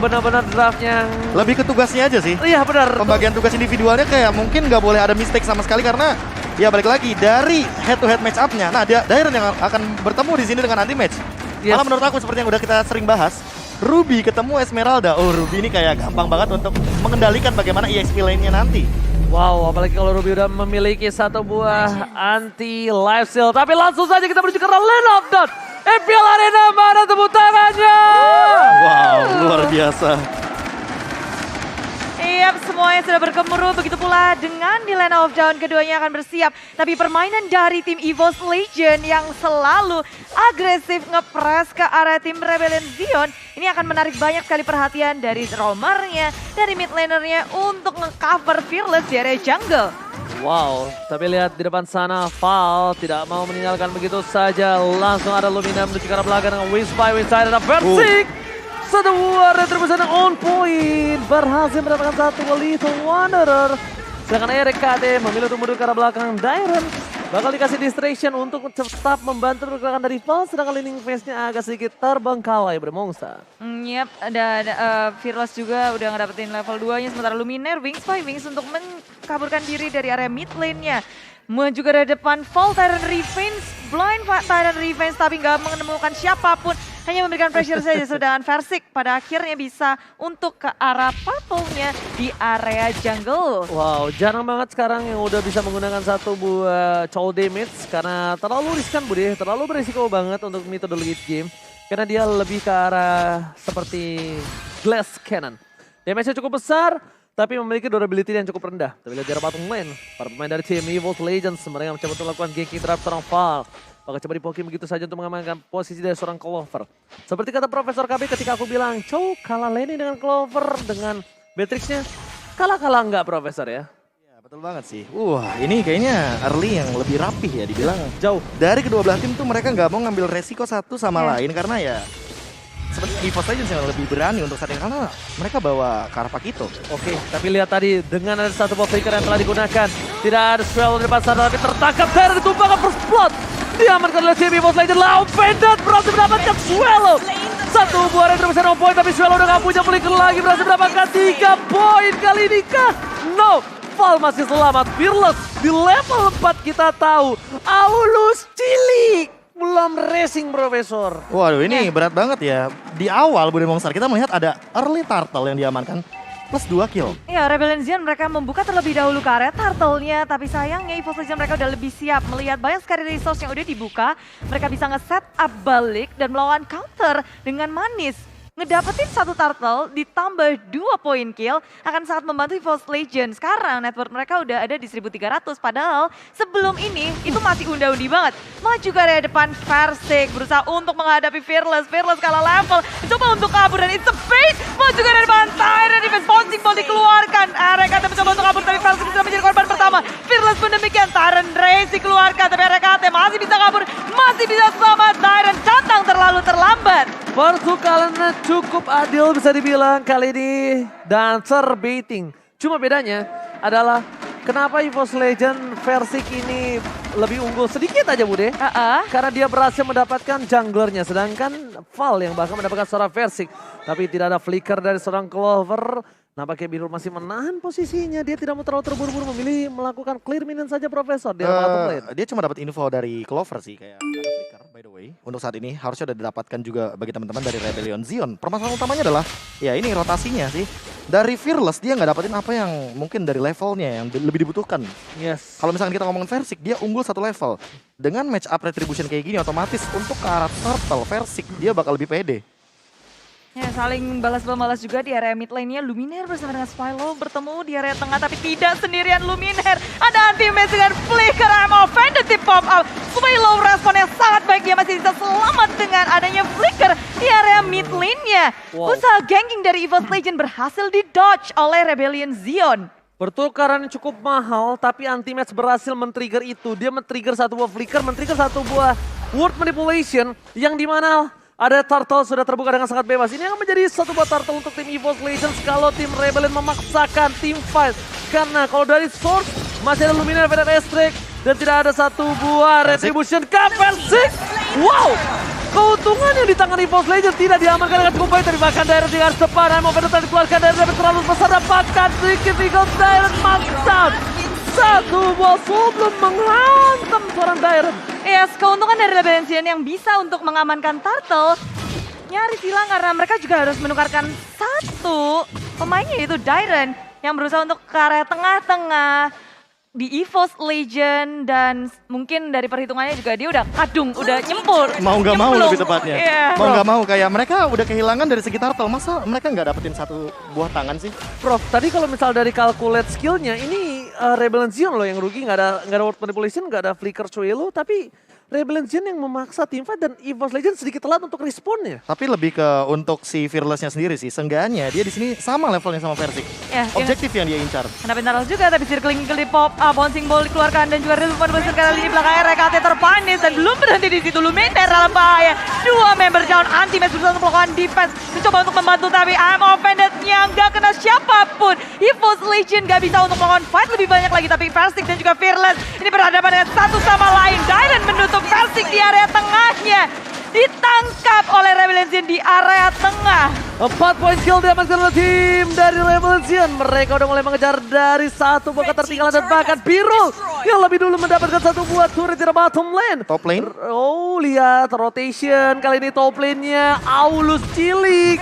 Benar-benar draftnya. Lebih ke tugasnya aja sih. Iya benar. Pembagian tugas individualnya kayak mungkin nggak boleh ada mistake sama sekali karena ya balik lagi dari head to head match up-nya. Nah, dia Dairon yang akan bertemu di sini dengan anti match. Yes. Malah menurut aku seperti yang udah kita sering bahas, Ruby ketemu Esmeralda. Oh, Ruby ini kayak gampang banget untuk mengendalikan bagaimana EXP lane-nya nanti. Wow, apalagi kalau Ruby udah memiliki satu buah anti life steal. Tapi langsung saja kita menuju ke lane of death. EPL Arena, mana tepuk tangannya? Wow, luar biasa. Iya, semuanya sudah bergemuruh, begitu pula dengan di Lane of Dawn keduanya akan bersiap. Tapi permainan dari tim EVOS Legend yang selalu agresif nge-press ke area tim Rebellion Zion, ini akan menarik banyak sekali perhatian dari roamernya, dari mid lanernya untuk nge-cover Fearless di area jungle. Wow, tapi lihat di depan sana Val tidak mau meninggalkan begitu saja. Langsung ada Lumina menuju ke arah belakang dengan Wispai, Winside ada Versik. Satu buah retribusi on point. Berhasil mendapatkan satu Little Wanderer. Sedangkan RKT memilih untuk mundur ke arah belakang. Dairon bakal dikasih distraction untuk tetap membantu pergerakan dari Val. Sedangkan leaning phase-nya agak sedikit terbengkalai bermongsa. Yep, ada Fearless juga udah ngedapetin level 2-nya. Sementara Luminaire Wings by Wings untuk mengkaburkan diri dari area mid lane-nya. Juga dari depan Fall Tyrant Revenge, Blind Tyrant Revenge tapi nggak menemukan siapapun. Hanya memberikan pressure saja, sedangkan Versik pada akhirnya bisa untuk ke arah purple-nya di area jungle. Wow, jarang banget sekarang yang udah bisa menggunakan satu buah cold damage karena terlalu riskan Bude, terlalu berisiko banget untuk metode late game. Karena dia lebih ke arah seperti glass cannon. Damage-nya cukup besar, tapi memiliki durability yang cukup rendah. Tapi lihat jarak patung lane, para pemain dari tim EVOS Legends mereka mencoba untuk melakukan ganking terhadap seorang Val. Bakal coba dipoking begitu saja untuk mengamankan posisi dari seorang Clover. Seperti kata Profesor KB ketika aku bilang, Chow kalah lane dengan Clover dengan Beatrix-nya. Kalah-kalah enggak Profesor ya? Ya, betul banget sih. Wah, ini kayaknya early yang lebih rapih ya dibilang. Jauh dari kedua belah tim tuh mereka nggak mau ngambil resiko satu sama lain karena ya seperti EVOS Legends yang lebih berani untuk saat ini karena mereka bawa Karpakito. Oke, tapi lihat tadi dengan ada satu ball flicker yang telah digunakan. Tidak ada Swell di depan sana tapi tertangkap Terra ditumpahkan first blood. Diamankan oleh tim EVOS Legends. Lau Pendant berhasil mendapatkan Swallow. Satu buah retribusi on point tapi Swallow udah gak punya flicker lagi. Berhasil mendapatkan 3 poin kali ini kah? No, Val masih selamat. Fearless di level 4 kita tahu. Aulus cilik. Belum racing Profesor. Waduh, ini berat banget ya. Di awal Bude Mongstar kita melihat ada early turtle yang diamankan plus 2 kill. Ya, Rebellion Zion mereka membuka terlebih dahulu ke area turtle-nya, tapi sayangnya EVOS Legends mereka udah lebih siap melihat banyak sekali resource yang udah dibuka. Mereka bisa nge-set up balik dan melawan counter dengan manis. Ngedapetin satu turtle ditambah 2 poin kill akan sangat membantu EVOS Legends. Sekarang network mereka udah ada di 1300 padahal sebelum ini itu masih unda-undi banget. Maju ke area depan Versik berusaha untuk menghadapi Fearless. Fearless kalah level, coba untuk kabur dan it's a bait. Maju ke area depan Tyrant Defense Bouncing Ball dikeluarkan. RKT mencoba untuk kabur tapi Versik bisa menjadi korban pertama. Fearless pun demikian, Tyrant Race dikeluarkan tapi RKT masih bisa kabur, masih bisa selamat. Tyrant datang terlalu terlambat. Pertukarannya cukup adil bisa dibilang kali ini. Dancer baiting. Cuma bedanya adalah kenapa EVOS Legend Versik ini lebih unggul sedikit aja Bude. Karena dia berhasil mendapatkan junglernya. Sedangkan Val yang bahkan mendapatkan seorang Versik. Tapi tidak ada flicker dari seorang Clover. Nampaknya Biru masih menahan posisinya. Dia tidak mau terlalu terburu-buru memilih melakukan clear minion saja Profesor. Dia cuma dapat info dari Clover sih kayak ada flicker by the way. Untuk saat ini harusnya udah didapatkan juga bagi teman-teman dari Rebellion Zion. Permasalahan utamanya adalah ya ini rotasinya sih. Dari Fearless dia nggak dapetin apa yang mungkin dari levelnya yang lebih dibutuhkan. Yes. Kalau misalkan kita ngomongin Versik dia unggul satu level. Dengan match up retribution kayak gini otomatis untuk ke arah turtle Versik dia bakal lebih pede. Ya, saling balas-balas juga di area mid lane-nya. Luminaire bersama dengan Spylo bertemu di area tengah tapi tidak sendirian Luminaire. Ada anti-match dengan flicker, I'm offended di pop up. Spylo respon yang sangat baik, dia masih bisa selamat dengan adanya flicker di area mid lane-nya. Usaha ganking dari EVOS Legends berhasil di-dodge oleh Rebellion Zion. Pertukaran yang cukup mahal tapi anti-match berhasil men-trigger itu. Dia men-trigger satu buah flicker, men-trigger satu buah word manipulation yang dimana ada turtle sudah terbuka dengan sangat bebas. Ini akan menjadi satu buah turtle untuk tim EVOS Legends kalau tim Rebellion memaksakan tim fight. Karena kalau dari source masih ada Luminaire, Venom Estrek dan tidak ada satu buah retribution Versik. Wow! Keuntungan yang di tangan EVOS Legends tidak diamankan dengan cukup baik. Tapi bahkan Direct dengan depan, Emo Vendor telah dikeluarkan dari Direct terlalu besar. Dapatkan sedikit Eagle Direct Markdown. Satu ball sebelum menghantam seorang Direct. Yes, keuntungan dari Rebellion Zion yang bisa untuk mengamankan Turtle nyaris hilang karena mereka juga harus menukarkan satu pemainnya yaitu Dairen yang berusaha untuk ke area tengah-tengah di EVOS Legend dan mungkin dari perhitungannya juga dia udah kadung, udah nyempur. Mau nggak mau nyemplung. lebih tepatnya. Iya. Mau nggak mau kayak mereka udah kehilangan dari segi turtle. Masa mereka nggak dapetin satu buah tangan sih? Prof, tadi kalau misal dari calculate skillnya ini Rebellion Zion loh yang rugi, nggak ada word manipulation, nggak ada flicker Chuelo, tapi Rebellion Zion yang memaksa teamfight dan EVOS Legends sedikit telat untuk responnya. Tapi lebih ke untuk si Fearless-nya sendiri sih. Seenggaknya dia di sini sama levelnya sama Versik. Ya, Objektif yang dia incar. Kena pintar juga tapi circling di pop up, bouncing ball dikeluarkan dan juga Rizwan besar kali ini belakangnya RKT terpanis dan belum berhenti di situ. Luminer dalam bahaya. Dua member down, anti-match berusaha untuk melakukan defense, mencoba untuk membantu tapi I'm offended-nya nggak kena siapapun. EVOS Legend nggak bisa untuk melakukan fight lebih banyak lagi tapi Versik dan juga Fearless ini berhadapan dengan satu sama lain. Dylan menutup Versik di area tengahnya. Ditangkap oleh Rebellion Zion di area tengah. 4 poin kill diamankan oleh tim dari Rebellion Zion. Mereka udah mulai mengejar dari satu buah ketertinggalan dan bahkan Birul yang lebih dulu mendapatkan satu buah turret di bottom lane. Top lane. Oh, lihat rotation kali ini top lane-nya Aulus Cilik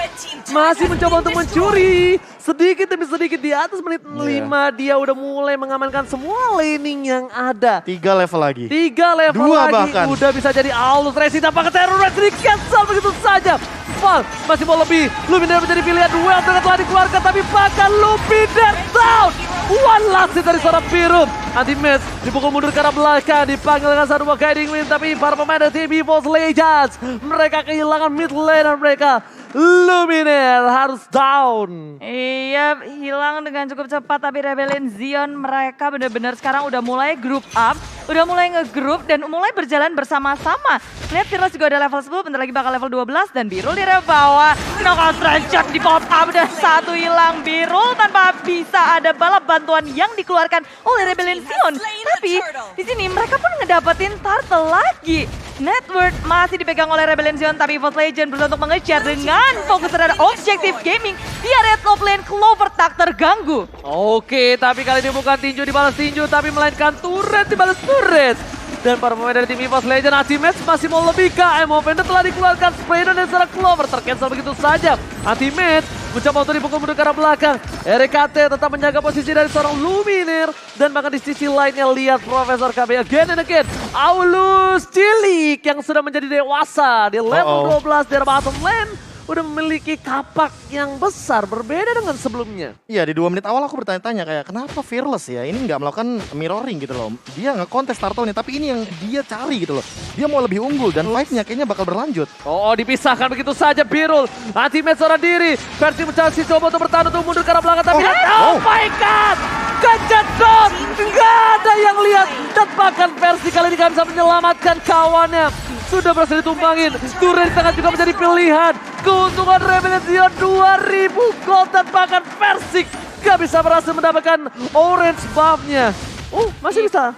masih mencoba untuk mencuri. Sedikit demi sedikit di atas menit 5 dia udah mulai mengamankan semua laning yang ada. 3 level lagi. 3 level 2 lagi bahkan. udah bisa jadi Aulus Resi tanpa teror di cancel begitu saja. Fall masih mau lebih. Luminer menjadi pilihan duel dengan telah dikeluarkan tapi bahkan Luminer down. One last hit dari seorang Birum. Anti-match dipukul mundur ke arah belakang. Dipanggil dengan satu buah guiding win tapi para pemain dari tim EVOS Legends mereka kehilangan mid laner mereka. Luminer harus down. Iya, hilang dengan cukup cepat tapi Rebellion Zion mereka benar-benar sekarang udah mulai group up, udah mulai ngegroup dan mulai berjalan bersama-sama. Lihat Fearless juga udah level 10, bentar lagi bakal level 12 dan Birul di area bawah. Knockout Tranchak di pop up dan satu hilang. Birul tanpa bisa ada balap bantuan yang dikeluarkan oleh Rebellion Zion. Tapi di sini mereka pun ngedapetin turtle lagi. Network masih dipegang oleh Rebellion Zion tapi EVOS Legend berusaha untuk mengejar dengan fokus terhadap objektif gaming di area top lane. Clover tak terganggu. Oke, tapi kali ini bukan tinju dibalas tinju tapi melainkan turret dibalas turret. Dan para pemain dari tim EVOS Legends Anti-Match masih mau lebih ke Emo Vendor telah dikeluarkan Spraydon dan seorang Clover tercancel begitu saja. Anti-Match mencoba untuk dipukul mundur ke arah belakang. RKT tetap menjaga posisi dari seorang Luminer. Dan bahkan di sisi lainnya lihat Profesor KB again and again. Aulus Cilik yang sudah menjadi dewasa di level 12 dari bottom lane. Udah memiliki kapak yang besar berbeda dengan sebelumnya. Iya, di 2 menit awal aku bertanya-tanya kayak kenapa Fearless ya ini nggak melakukan mirroring gitu loh. Dia nge-contest turtle-nya tapi ini yang dia cari gitu loh. Dia mau lebih unggul dan fight-nya kayaknya bakal berlanjut. Oh, dipisahkan begitu saja Birul. Anti-match seorang diri. Versi mencari coba untuk bertahan untuk mundur ke arah belakang. Tapi oh my god! Kejedot! Nggak ada yang lihat. Dan bahkan Versi kali ini gak bisa menyelamatkan kawannya. Sudah berhasil ditumbangin. Turret tengah juga menjadi pilihan. Keuntungan Rebellion Zion 2000 gold dan bahkan Versik gak bisa berhasil mendapatkan orange buff-nya. Oh, masih bisa.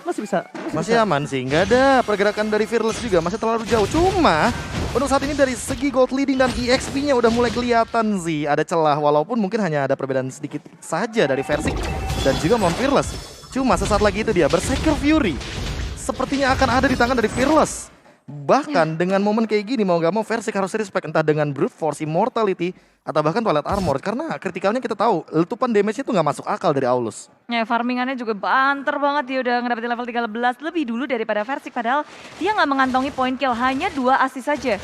Masih aman sih, nggak ada pergerakan dari Fearless juga, masih terlalu jauh. Cuma untuk saat ini dari segi gold leading dan EXP-nya udah mulai kelihatan sih ada celah. Walaupun mungkin hanya ada perbedaan sedikit saja dari Versik dan juga melawan Fearless. Cuma sesaat lagi itu dia, Berserker Fury sepertinya akan ada di tangan dari Fearless. Bahkan dengan momen kayak gini mau gak mau Versik harus respect entah dengan Brute Force, Immortality, atau bahkan Twilight Armor. Karena kritikalnya kita tahu letupan damage-nya itu gak masuk akal dari Aulus. Ya, farmingannya juga banter banget, dia udah ngedapetin level 13 lebih dulu daripada Versik. Padahal dia gak mengantongi point kill, hanya 2 assist saja.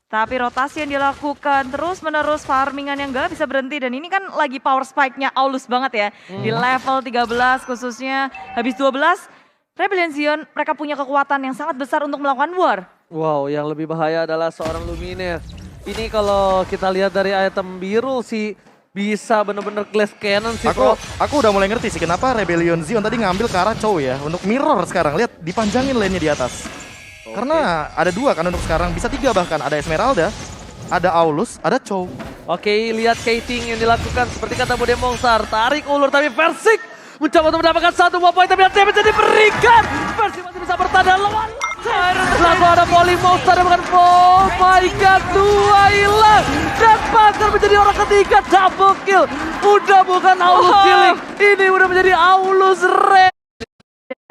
Tapi rotasi yang dilakukan terus menerus, farmingan yang gak bisa berhenti. Dan ini kan lagi power spike-nya Aulus banget ya. Di level 13 khususnya habis 12. Rebellion Zion mereka punya kekuatan yang sangat besar untuk melakukan war. Wow, yang lebih bahaya adalah seorang Luminer. Ini kalau kita lihat dari item biru sih bisa bener-bener glass cannon sih. Aku udah mulai ngerti sih kenapa Rebellion Zion tadi ngambil ke arah Chow ya. Untuk mirror sekarang, lihat dipanjangin lane-nya di atas. Karena ada 2 kan untuk sekarang, bisa 3 bahkan. Ada Esmeralda, ada Aulus, ada Chow. Oke, lihat kiting yang dilakukan seperti kata Bude Mongsar. Tarik ulur tapi Versik mencoba untuk mendapatkan satu buah poin tapi damage diberikan. Versik masih bisa bertahan lawan. Langsung ada Polymonster yang bukan, oh my god, 2 hilang. Dan Pagar menjadi orang ketiga, double kill. Udah bukan Aulus Healing, ini udah menjadi Aulus Red.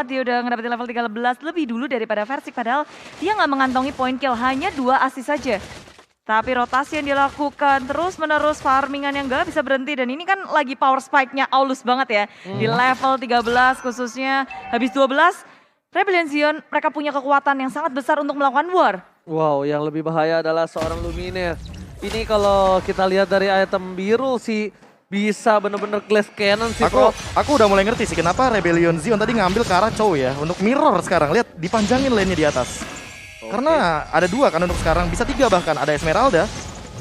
Dia udah ngedapetin level 13 lebih dulu daripada Versik, padahal dia nggak mengantongi poin kill, hanya 2 assist saja. Tapi rotasi yang dilakukan terus-menerus, farmingan yang gak bisa berhenti. Dan ini kan lagi power spike-nya Aulus banget ya. Di level 13 khususnya, habis 12, Rebellion Zion mereka punya kekuatan yang sangat besar untuk melakukan war. Wow, yang lebih bahaya adalah seorang Lumineth. Ini kalau kita lihat dari item biru sih, bisa bener-bener glass cannon sih. Aku udah mulai ngerti sih kenapa Rebellion Zion tadi ngambil ke arah Chow ya. Untuk mirror sekarang, lihat dipanjangin lane-nya di atas. Karena ada 2 kan untuk sekarang, bisa 3 bahkan. Ada Esmeralda,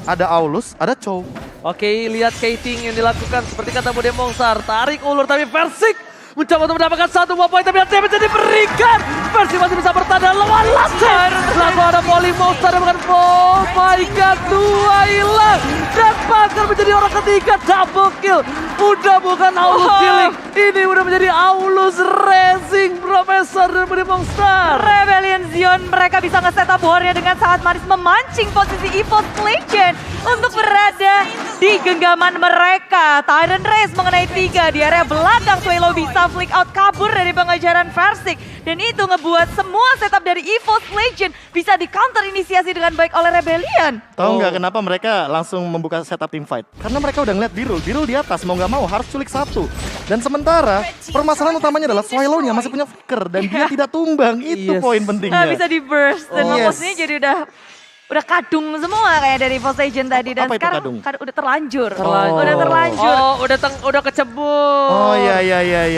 ada Aulus, ada Chow. Oke, lihat Kating yang dilakukan seperti kata Bude Mongsar. Tarik ulur tapi Versik mencoba untuk mendapatkan 1 buah poin, tapi damage diberikan. Versik masih bisa bertahan lawan Laser. Langsung ada Polymonster yang bukan, oh my god, 2 hilang. Dan Pagar menjadi orang ketiga, double kill. Udah bukan Aulus Healing, ini udah menjadi Aulus Racing, Profesor dan Bude Mongstar. Rebellion Zion mereka bisa nge-setup warnya dengan sangat manis, memancing posisi EVOS Legend untuk berada di genggaman mereka. Tyrant Race mengenai 3 di area belakang. Swelo bisa flick out kabur dari pengejaran Versik. Dan itu ngebuat semua setup dari EVOS Legend bisa di counter inisiasi dengan baik oleh Rebellion. Tahu nggak kenapa mereka langsung membuka setup team fight? Karena mereka udah ngeliat Birul di atas, mau nggak mau harus culik 1. Dan sementara permasalahan utamanya adalah Swallow-nya masih punya flicker dan dia tidak tumbang. Itu poin pentingnya. Nggak bisa di burst dan posisinya jadi udah kadung semua kayak dari EVOS Legend tadi. Dan Apa itu sekarang kadung? udah terlanjur. Oh. Udah terlanjur. Oh, udah kecebur. Oh iya.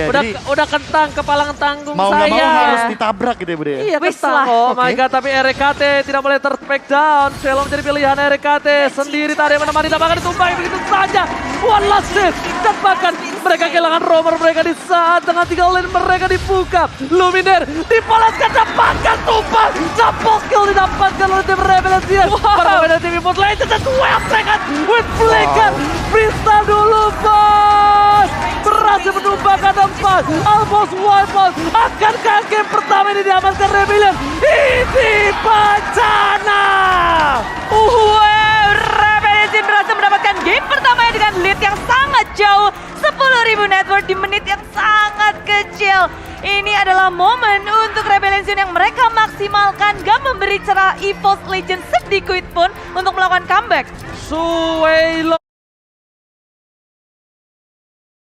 Jadi Udah kentang, kepala tanggung mau saya. nggak mau harus ditabrak gitu ya Bude. Iya, Wis kentang. lah. Oh my Oke. god, tapi RKT tidak boleh ter-back down. Swallow menjadi pilihan RKT sendiri tadi menemani, tak bakal ditumpangi begitu saja. One last hit. Dan bahkan mereka kehilangan roamer mereka di saat tengah 3 lane mereka dibuka. Luminer dipolaskan dan bahkan tumpang. Double kill didapatkan oleh tim Rebellion Zion. Permainan tim EVOS Legends dan 12 second with flicker. Freestyle dulu bos. Berhasil menumbangkan 4. Almost wipe out. Akankah game pertama ini diamankan Rebellion? Ini bencana. Rebellion Zion berhasil mendapatkan game pertamanya dengan lead yang sangat jauh. 10.000 network di menit yang sangat kecil. Ini adalah momen untuk Rebellion Zion yang mereka maksimalkan, gak memberi celah EVOS Legends sedikit pun untuk melakukan comeback. Suelo